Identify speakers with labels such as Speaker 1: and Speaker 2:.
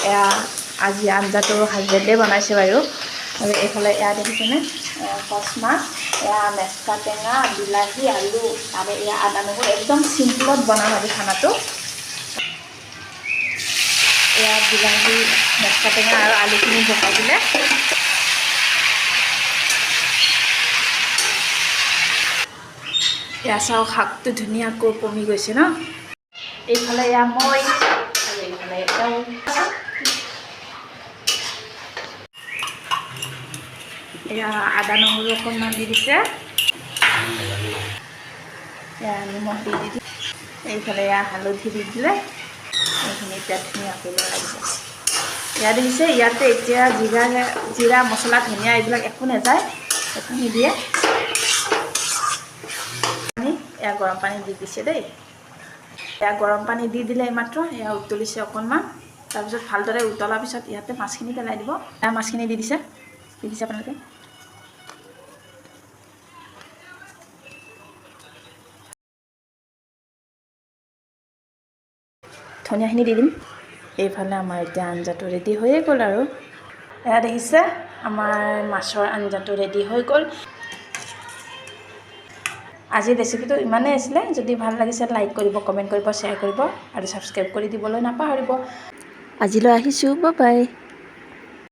Speaker 1: এয়া আজি আঞ্জাটো হাজবেণ্ডে বনাইছে বাৰু। আৰু এইফালে এয়া দেখিছেনে কচমাছ, এয়া মেচকা টেঙা, বিলাহী, আলু আৰু এয়া আদা নহৰু, একদম চিম্পুলত বনাম আজি খানাটো। এয়া বিলাহী, মেচকা টেঙা আৰু আলুখিনি বহাই দিলে এয়া চাওঁ শাকটো ধুনীয়াকৈ কমি গৈছে ন। এইফালে এয়া মই আৰু এইফালে এতিয়াও এয়া আদা নহৰু অকণমান দি দিছে, এয়া নিমখ দি দিছে, এইফালে এয়া হালধি দি দিলে, এইখিনি এতিয়া ধুনীয়াকৈ লৰাই দিব। এয়া দেখিছে ইয়াতে এতিয়া জিৰা মছলা ধনিয়া এইবিলাক একো নাযায়, একো নিদিয়ে। এয়া গৰম পানী দি দিছে দেই, এয়া গৰম পানী দি দিলে এইমাত্ৰ এয়া উতলিছে অকণমান, তাৰপিছত ভালদৰে উতলাৰ পিছত ইয়াতে মাছখিনি পেলাই দিব। এয়া মাছখিনি দি দিছে আপোনালোকে। ধনিয়াখিনি দি দিম। এইফালে আমাৰ এতিয়া আঞ্জাটো ৰেডি হৈয়ে গ'ল আৰু এয়া দেখিছে আমাৰ মাছৰ আঞ্জাটো ৰেডি হৈ গ'ল। আজিৰ ৰেচিপিটো ইমানেই আছিলে। যদি ভাল লাগিছে লাইক কৰিব, কমেণ্ট কৰিব, শ্বেয়াৰ কৰিব আৰু ছাবস্ক্ৰাইব কৰি দিবলৈ নাপাহৰিব। আজিলৈ আহিছোঁ, বাই বাই।